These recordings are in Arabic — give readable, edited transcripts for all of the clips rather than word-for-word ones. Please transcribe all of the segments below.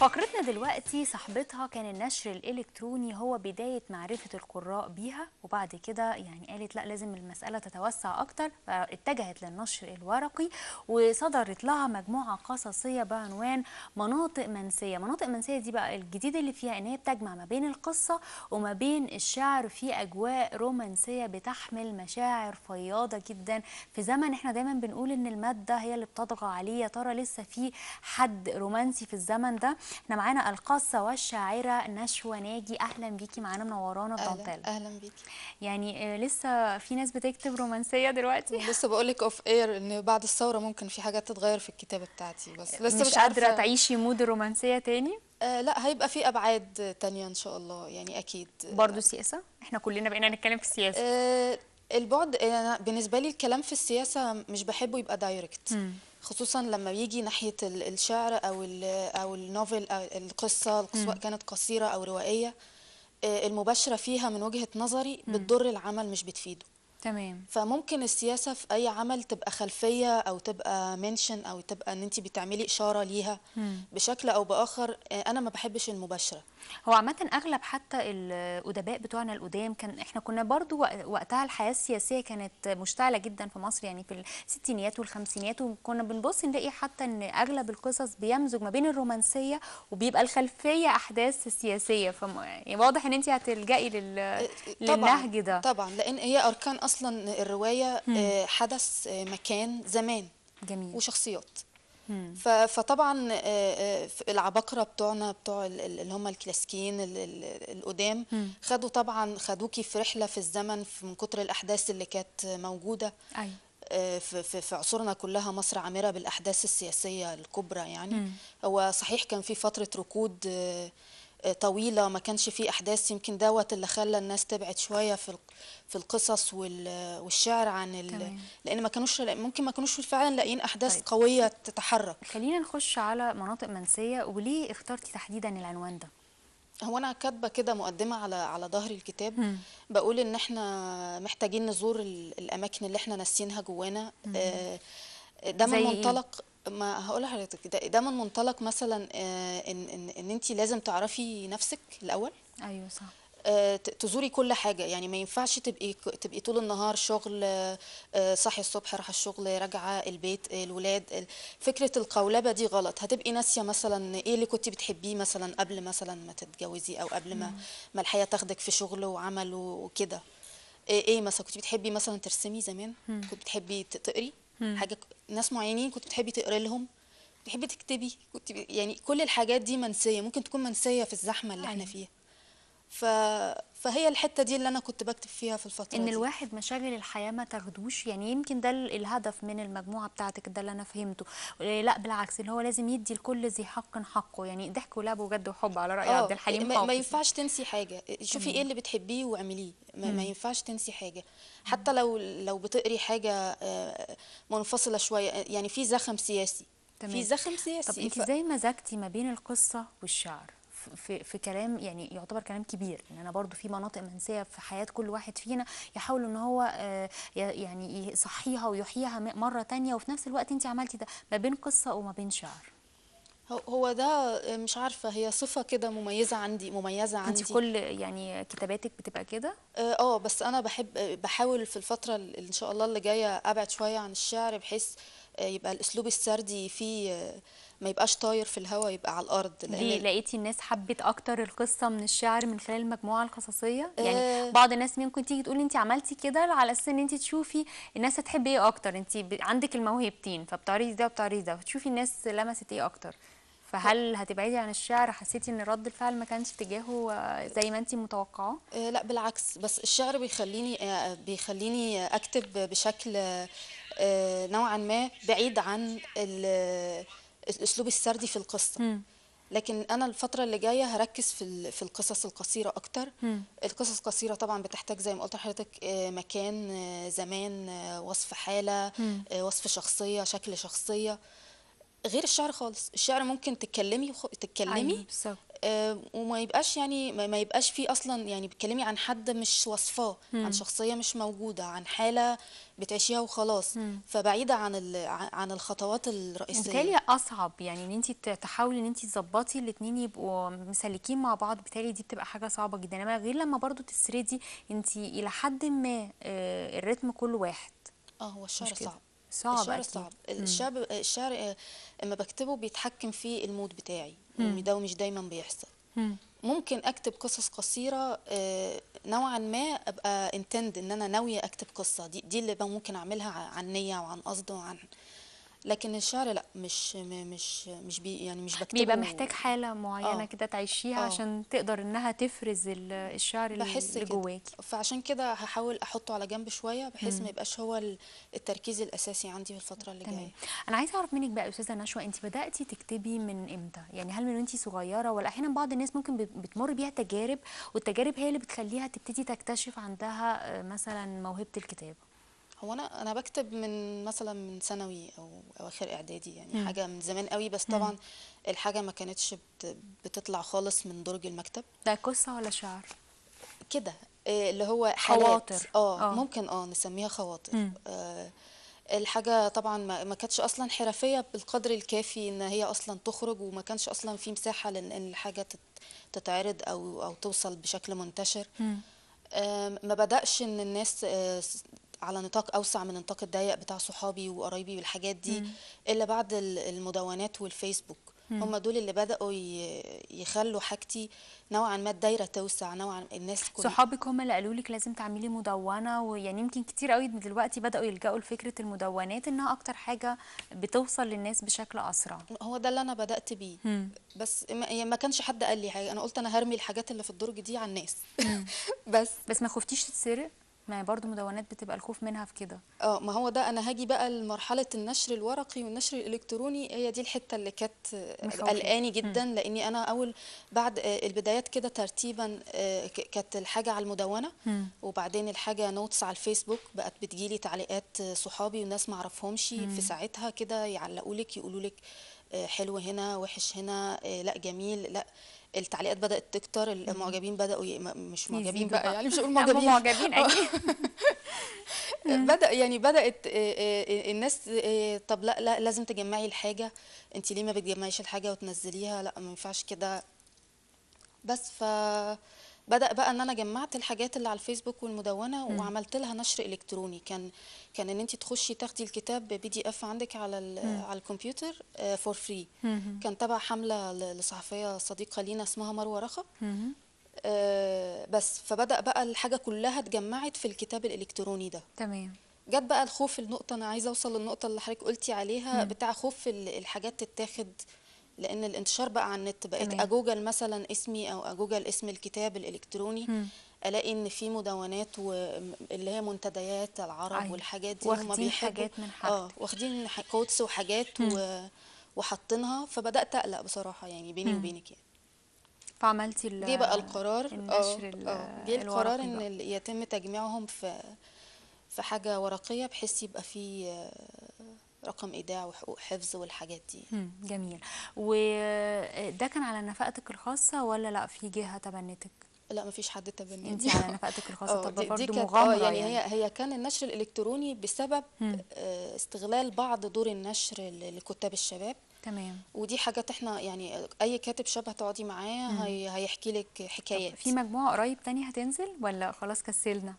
فقرتنا دلوقتي صاحبتها كان النشر الإلكتروني هو بداية معرفة القراء بيها، وبعد كده يعني قالت لا لازم المسألة تتوسع أكتر، فاتجهت للنشر الورقي وصدرت لها مجموعة قصصية بعنوان مناطق منسية. مناطق منسية دي بقى الجديد اللي فيها إن هي بتجمع ما بين القصة وما بين الشعر في أجواء رومانسية بتحمل مشاعر فياضة جدا في زمن احنا دايما بنقول إن المادة هي اللي بتطغى عليه. يا ترى لسه في حد رومانسي في الزمن ده؟ احنا معانا القاصة والشاعرة نشوى ناجي. اهلا بيكي معانا، منورانا في اهلا دانتيلا. اهلا بيكي. يعني لسه في ناس بتكتب رومانسية دلوقتي؟ لسه بقولك اوف اير ان بعد الثوره ممكن في حاجات تتغير في الكتابه بتاعتي، بس لسه مش مش قادرة عارفه. تعيشي مود الرومانسية تاني؟ لا، هيبقى في ابعاد تانية ان شاء الله، يعني اكيد. برضو سياسة، احنا كلنا بقينا نتكلم في السياسة. البعد، أنا بالنسبه لي الكلام في السياسه مش بحبه يبقى دايركت، مم. خصوصا لما يجي ناحيه الشعر او النوفل أو القصه سواء كانت قصيره او روائيه. المباشره فيها من وجهه نظري بتضر العمل مش بتفيده. تمام. فممكن السياسة في أي عمل تبقى خلفية أو تبقى منشن أو تبقى إن أنت بتعملي إشارة ليها بشكل أو بآخر. أنا ما بحبش المباشرة. هو عامة أغلب حتى الأدباء بتوعنا القدام كان احنا كنا برضو وقتها الحياة السياسية كانت مشتعلة جدا في مصر، يعني في الستينيات والخمسينيات، وكنا بنبص نلاقي حتى ان أغلب القصص بيمزج ما بين الرومانسية وبيبقى الخلفية أحداث سياسية. يعني واضح ان انت هتلجئي طبعا للنهج ده. طبعا، لأن هي أركان أصلا الرواية حدث، مكان، زمان، جميل. وشخصيات. فطبعا العباقرة بتوعنا بتوع اللي هم الكلاسيكيين القدام خدوا طبعا خدوكي في رحلة في الزمن من كتر الأحداث اللي كانت موجودة. أيوة. في عصورنا كلها مصر عامرة بالأحداث السياسية الكبرى يعني. هو صحيح كان في فترة ركود طويلة ما كانش في أحداث، يمكن دوت اللي خلى الناس تبعد شوية في القصص والشعر عن لأن ما كانوش ممكن ما كانوش فعلا لاقيين أحداث طيب قوية تتحرك. خلينا نخش على مناطق منسية، وليه اخترتي تحديدا العنوان ده؟ هو أنا كاتبة كده مقدمة على ظهر الكتاب، بقول إن إحنا محتاجين نزور الأماكن اللي إحنا ناسينها جوانا. ده من زي ايه؟ منطلق، ما هقول لحضرتك، ده من منطلق مثلا ان انت لازم تعرفي نفسك الاول. ايوه صح. تزوري كل حاجه، يعني ما ينفعش تبقي طول النهار شغل، صاحي الصبح راح الشغل راجعه البيت الولاد. فكره القولبه دي غلط. هتبقي ناسيه مثلا ايه اللي كنت بتحبيه مثلا قبل مثلا ما تتجوزي، او قبل ما الحياه تاخدك في شغل وعمل وكده. ايه مثلا كنت بتحبي مثلا ترسمي زمان، كنت بتحبي تقري حاجه، ناس معينين كنت بتحبي تقري لهم، بتحبي تكتبي، يعني كل الحاجات دي منسيه، ممكن تكون منسيه في الزحمه اللي احنا أيوة. فيها. ف... فهي الحته دي اللي انا كنت بكتب فيها في الفتره ان دي. الواحد مشاغل الحياه ما تاخدوش، يعني يمكن ده الهدف من المجموعه بتاعتك، ده اللي انا فهمته. لا بالعكس، اللي هو لازم يدي لكل ذي حق حقه، يعني ضحك ولعب وجد وحب على راي عبد الحليم ما حافظ. ينفعش تنسي حاجه. شوفي ايه تمام. اللي بتحبيه واعمليه، ما ينفعش تنسي حاجه. حتى لو بتقري حاجه منفصله شويه، يعني في زخم سياسي، في تمام. زخم طب سياسي. انت ازاي مزجتي ما بين القصه والشعر في كلام يعني يعتبر كلام كبير؟ يعني انا برضو في مناطق منسيه في حياه كل واحد فينا يحاول ان هو يعني يصحيها ويحييها مره تانية، وفي نفس الوقت انت عملتي ده ما بين قصه وما بين شعر. هو ده، مش عارفة، هي صفة كده مميزة عندي، انت كل يعني كتاباتك بتبقى كده؟ بس انا بحاول في الفترة اللي ان شاء الله اللي جاية ابعد شوية عن الشعر، بحيث يبقى الاسلوب السردي فيه ما يبقاش طاير في الهواء، يبقى على الارض، ليه لان لقيتي الناس حبت اكتر القصه من الشعر من خلال المجموعه القصصيه؟ يعني آه بعض الناس ممكن تيجي تقول انت عملتي كده على اساس ان انت تشوفي الناس هتحب ايه اكتر، انت عندك الموهبتين فبتعرضي ده وبتعرضي ده، وتشوفي الناس لمست ايه اكتر. فهل هتبعدي عن الشعر؟ حسيتي ان رد الفعل ما كانش تجاهه زي ما انت متوقعاه؟ لا بالعكس، بس الشعر بيخليني اكتب بشكل نوعا ما بعيد عن الاسلوب السردي في القصة. لكن انا الفتره اللي جايه هركز في القصص القصيره اكتر. القصص القصيره طبعا بتحتاج زي ما قلت لحضرتك مكان، زمان، وصف حاله، وصف شخصيه، شكل شخصيه، غير الشعر خالص. الشعر ممكن ايوه تتكلمي بالظبط. وما يبقاش يعني ما يبقاش فيه اصلا، يعني بتكلمي عن حد مش وصفاه، عن مم. شخصيه مش موجوده، عن حاله بتعيشيها وخلاص، مم. فبعيده عن عن الخطوات وبالتالي الرئيسيه. اصعب يعني ان انت تحاولي ان انت تظبطي الاتنين يبقوا مسلكين مع بعض، بالتالي دي بتبقى حاجه صعبه جدا، انما غير لما برضو تسردي انت الى حد ما الريتم كل واحد. اه، هو مش الشعر كده؟ صعب. صعب الشعر اكيد. صعب، الشعر اما بكتبه بيتحكم في المود بتاعي، مم. وده مش دايما بيحصل. مم. ممكن اكتب قصص قصيره، نوعا ما ابقى انتند ان انا ناويه اكتب قصه، دي اللي بقى ممكن اعملها عن نيه وعن قصد وعن. لكن الشعر لا، مش يعني مش بيبقى بكتبه. محتاج حالة معينة اه. كده تعيشيها اه، عشان تقدر انها تفرز الشعر بحس اللي كده. جواكي. فعشان كده هحاول احطه على جنب شويه، بحيث مم. ما يبقاش هو التركيز الاساسي عندي في الفتره اللي تمام. جايه. انا عايزه اعرف منك بقى يا استاذه نشوى، انت بداتي تكتبي من امتى؟ يعني هل من وانت صغيره، ولا احيانا بعض الناس ممكن بتمر بيها تجارب، والتجارب هي اللي بتخليها تبتدي تكتشف عندها مثلا موهبه الكتابه؟ هو انا بكتب من مثلا من ثانوي او اواخر اعدادي، يعني مم. حاجه من زمان قوي، بس مم. طبعا الحاجه ما كانتش بتطلع خالص من درج المكتب ده قصه ولا شعر؟ كده. اللي هو حالات، خواطر. اه. ممكن نسميها خواطر. مم. الحاجة طبعا ما كانتش اصلا حرفية بالقدر الكافي ان هي اصلا تخرج، وما كانش اصلا في مساحة لان الحاجة تتعرض او توصل بشكل منتشر. مم. ما بدأش ان الناس على نطاق اوسع من النطاق الضيق بتاع صحابي وقرايبي والحاجات دي، مم. الا بعد المدونات والفيسبوك. مم. هم دول اللي بدأوا يخلوا حاجتي نوعا ما الدايرة توسع، نوعا الناس كل. صحابك هم اللي قالوا لك لازم تعملي مدونه؟ ويعني يمكن كتير قوي من دلوقتي بداوا يلجأوا لفكره المدونات انها اكتر حاجه بتوصل للناس بشكل اسرع. هو ده اللي انا بدأت بيه. مم. بس يعني ما كانش حد قال لي حاجة، انا قلت انا هرمي الحاجات اللي في الدرج دي على الناس. مم. بس. بس ما خفتيش تتسرق؟ ما برضو مدونات بتبقى الخوف منها في كده. اه، ما هو ده انا هاجي بقى لمرحله النشر الورقي والنشر الالكتروني، هي دي الحته اللي كانت مخوفاكي. قلقاني جدا، لاني انا اول بعد البدايات كده ترتيبا، كانت الحاجه على المدونه، مم. وبعدين الحاجه نوتس على الفيسبوك، بقت بتجيلي تعليقات صحابي وناس ما اعرفهمش في مم. ساعتها كده، يعلقوا لك يقولوا لك حلو هنا، وحش هنا، لا جميل، لا. التعليقات بدأت تكتر، مم. المعجبين بدأوا مش معجبين يزيدوا بقى، بقى. يعني مش هقول هم معجبين. معجبين اكيد. مم. بدأت الناس، طب لا لا، لازم تجمعي الحاجة، انت ليه ما بتجمعيش الحاجة وتنزليها؟ لا، ما ينفعش كده. بس بدأ بقى ان انا جمعت الحاجات اللي على الفيسبوك والمدونة، مم. وعملت لها نشر الكتروني. كان ان انت تخشي تاخدي الكتاب PDF عندك على مم. على الكمبيوتر فور فري. مم. كان تبع حملة لصحفية صديقة لينا اسمها مروة رخا. مم. بس فبدأ بقى الحاجة كلها اتجمعت في الكتاب الإلكتروني ده. تمام. جت بقى الخوف، النقطة أنا عايزة أوصل للنقطة اللي حضرتك قلتي عليها، مم. بتاع خوف الحاجات تتاخد، لأن الانتشار بقى على النت، بقيت تمام. أجوجل مثلا اسمي أو أجوجل اسم الكتاب الإلكتروني، مم. ألاقي إن في مدونات واللي هي منتديات العرب ايوه. والحاجات دي اللي هما واخدين بيحبوا. حاجات من حاجتك. واخدين كوتس وحاجات مم. وحاطينها، فبدأت أقلق بصراحة، يعني بيني مم. وبينك يعني. فعملتي جه بقى القرار النشر جه القرار الورقي ان بقى. يتم تجميعهم في حاجة ورقية، بحيث يبقى فيه رقم ايداع وحقوق حفظ والحاجات دي. جميل. وده كان على نفقتك الخاصة ولا لا في جهة تبنتك؟ لا، مفيش حد تبناني. انتي على نفقتك الخاصة؟ طب ده دي برضو كانت مغامرة يعني يعني. هي كان النشر الالكتروني بسبب مم. استغلال بعض دور النشر لكتاب الشباب. تمام. ودي حاجات احنا يعني اي كاتب شاب هتقعدي معاه مم. هيحكي لك طب حكايات. في مجموعة قريب تاني هتنزل ولا خلاص كسلنا؟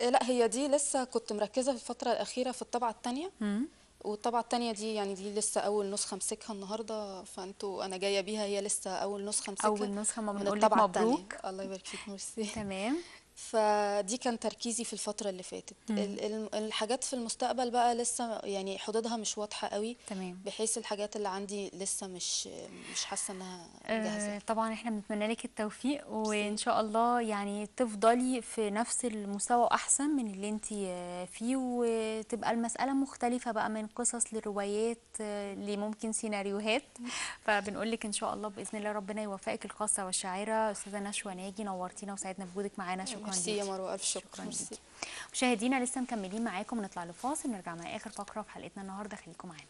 لا، هي دي لسه كنت مركزة في الفترة الأخيرة في الطبعة التانية. مم. والطبعة التانية دي يعني دي لسه أول نسخة امسكها النهاردة، أنا جاية بيها، هي لسه أول نسخة امسكها أول نسخة، ما من بنقولك الطبعة التانية. مبروك. الله يبارك فيك، ميرسي. تمام. فدي كان تركيزي في الفترة اللي فاتت. مم. الحاجات في المستقبل بقى لسه يعني حدودها مش واضحة قوي، تمام. بحيث الحاجات اللي عندي لسه مش حاسة انها جاهزة. طبعا احنا بنتمنى لك التوفيق، وان ميرسي. شاء الله يعني تفضلي في نفس المستوى احسن من اللي انت فيه، وتبقى المسألة مختلفة بقى من قصص لروايات لممكن سيناريوهات. فبنقول لك ان شاء الله باذن الله ربنا يوفقك. القصة والشاعرة استاذة نشوى ناجي، نورتينا وسعدنا بوجودك معانا. شكرا ميرسي يا ليكي. مروة، ألف شكر. شكرا ميرسي. ليكي. مشاهدينا لسه مكملين معاكم، نطلع لفاصل نرجع مع اخر فقرة في حلقتنا النهارده، خليكم معانا.